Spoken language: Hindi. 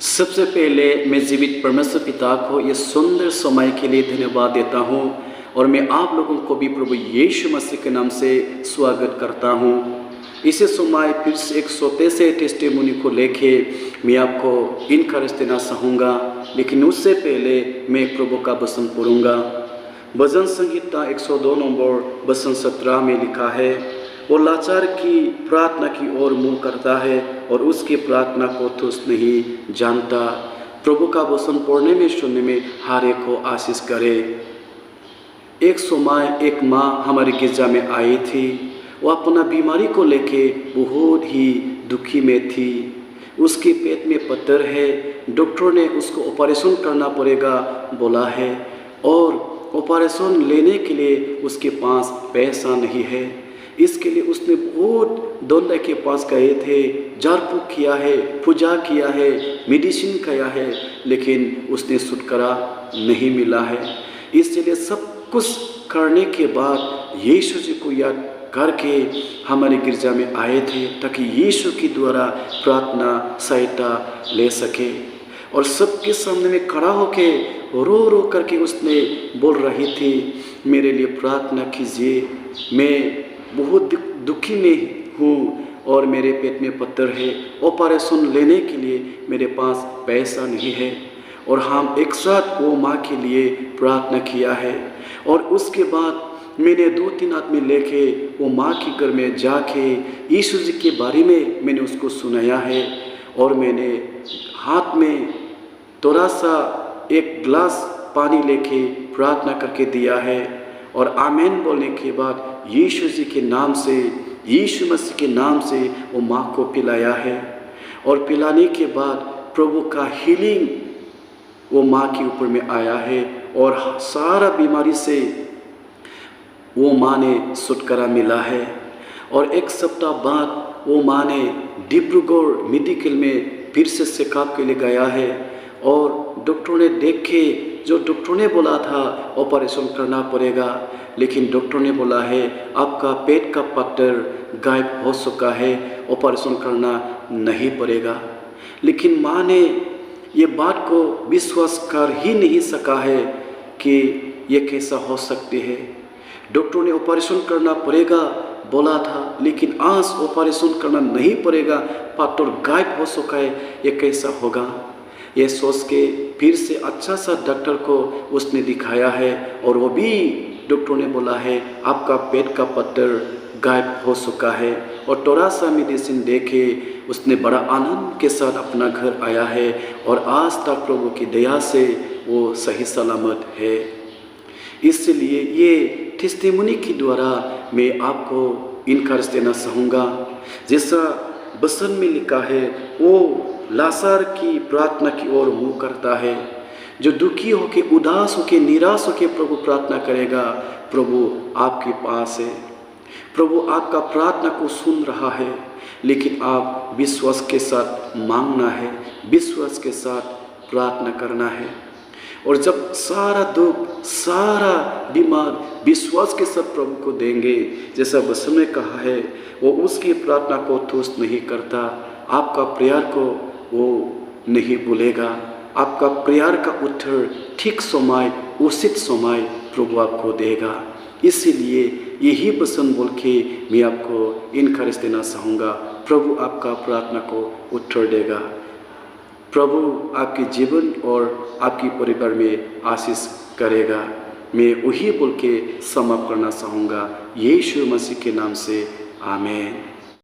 सबसे पहले मैं जीवित परमेश्वर पिता को ये सुंदर समय के लिए धन्यवाद देता हूँ और मैं आप लोगों को भी प्रभु यीशु मसीह के नाम से स्वागत करता हूँ। इसे समय फिर से एक छोटे से टेस्टिमोनी को लेके मैं आपको इनकरेज देना चाहूँगा, लेकिन उससे पहले मैं प्रभु का वचन पढ़ूँगा। भजन संहिता 102 नंबर वचन 17 में लिखा है, वो लाचार की प्रार्थना की ओर मुँह करता है और उसकी प्रार्थना को तुच्छ नहीं जानता। प्रभु का वचन पढ़ने में सुनने में हर एक को आशीष करे। एक समय एक माँ हमारे गिरजा में आई थी। वो अपना बीमारी को लेके बहुत ही दुखी में थी। उसके पेट में पत्थर है, डॉक्टर ने उसको ऑपरेशन करना पड़ेगा बोला है और ऑपरेशन लेने के लिए उसके पास पैसा नहीं है। इसके लिए उसने बहुत डॉक्टर के पास गए थे, झाड़ फूक किया है, पूजा किया है, मेडिसिन खाया है, लेकिन उसने छुटकारा नहीं मिला है। इसलिए सब कुछ करने के बाद यीशु जी को याद करके हमारे गिरजा में आए थे ताकि यीशु के द्वारा प्रार्थना सहायता ले सके। और सबके सामने में खड़ा होके रो रो करके उसने बोल रही थी, मेरे लिए प्रार्थना कीजिए, मैं बहुत दुखी में हूँ और मेरे पेट में पत्थर है, ऑपरेशन लेने के लिए मेरे पास पैसा नहीं है। और हम एक साथ वो माँ के लिए प्रार्थना किया है। और उसके बाद मैंने 2-3 आदमी लेके वो माँ के घर में जाके यीशु जी के बारे में मैंने उसको सुनाया है और मैंने हाथ में थोड़ा सा एक गिलास पानी लेके प्रार्थना करके दिया है और आमीन बोलने के बाद यीशु जी के नाम से, यीशु मसीह के नाम से वो माँ को पिलाया है। और पिलाने के बाद प्रभु का हीलिंग वो माँ के ऊपर में आया है और सारा बीमारी से वो माँ ने छुटकारा मिला है। और एक सप्ताह बाद वो माँ ने डिब्रूगढ़ मेडिकल में फिर से चेकअप के लिए गया है और डॉक्टर ने देखे, जो डॉक्टर ने बोला था ऑपरेशन करना पड़ेगा, लेकिन डॉक्टर ने बोला है आपका पेट का पत्थर गायब हो चुका है, ऑपरेशन करना नहीं पड़ेगा। लेकिन माँ ने ये बात को विश्वास कर ही नहीं सका है कि ये कैसा हो सकती है। डॉक्टर ने ऑपरेशन करना पड़ेगा बोला था, लेकिन आज ऑपरेशन करना नहीं पड़ेगा, पत्थर गायब हो चुका है, ये कैसा होगा। ये सोच के फिर से अच्छा सा डॉक्टर को उसने दिखाया है और वो भी डॉक्टर ने बोला है आपका पेट का पत्थर गायब हो चुका है। और थोड़ा सा मेडिसिन देके उसने बड़ा आनंद के साथ अपना घर आया है और आज तक प्रभु की दया से वो सही सलामत है। इसलिए ये टेस्टिमोनी के द्वारा मैं आपको इनकरेज देना चाहूँगा। जैसा वचन में लिखा है, वो लाचार की प्रार्थना की ओर मुँह करता है। जो दुखी होके, उदास होके, निराश होके प्रभु प्रार्थना करेगा, प्रभु आपके पास है। प्रभु आपका प्रार्थना को सुन रहा है, लेकिन आप विश्वास के साथ मांगना है, विश्वास के साथ प्रार्थना करना है। और जब सारा दुख, सारा बीमार विश्वास के साथ प्रभु को देंगे, जैसा वचन में कहा है, वो उसकी प्रार्थना को तुच्छ नहीं करता, आपका प्यार को वो नहीं भूलेगा। आपका प्यार का उत्तर ठीक समय, उचित समय प्रभु आपको देगा। इसीलिए यही वचन बोल के मैं आपको इनकरेज देना चाहूँगा, प्रभु आपका प्रार्थना को उत्तर देगा। प्रभु आपके जीवन और आपके परिवार में आशीष करेगा। मैं वही बोल के समाप्त करना चाहूँगा, यीशु मसीह के नाम से, आमीन।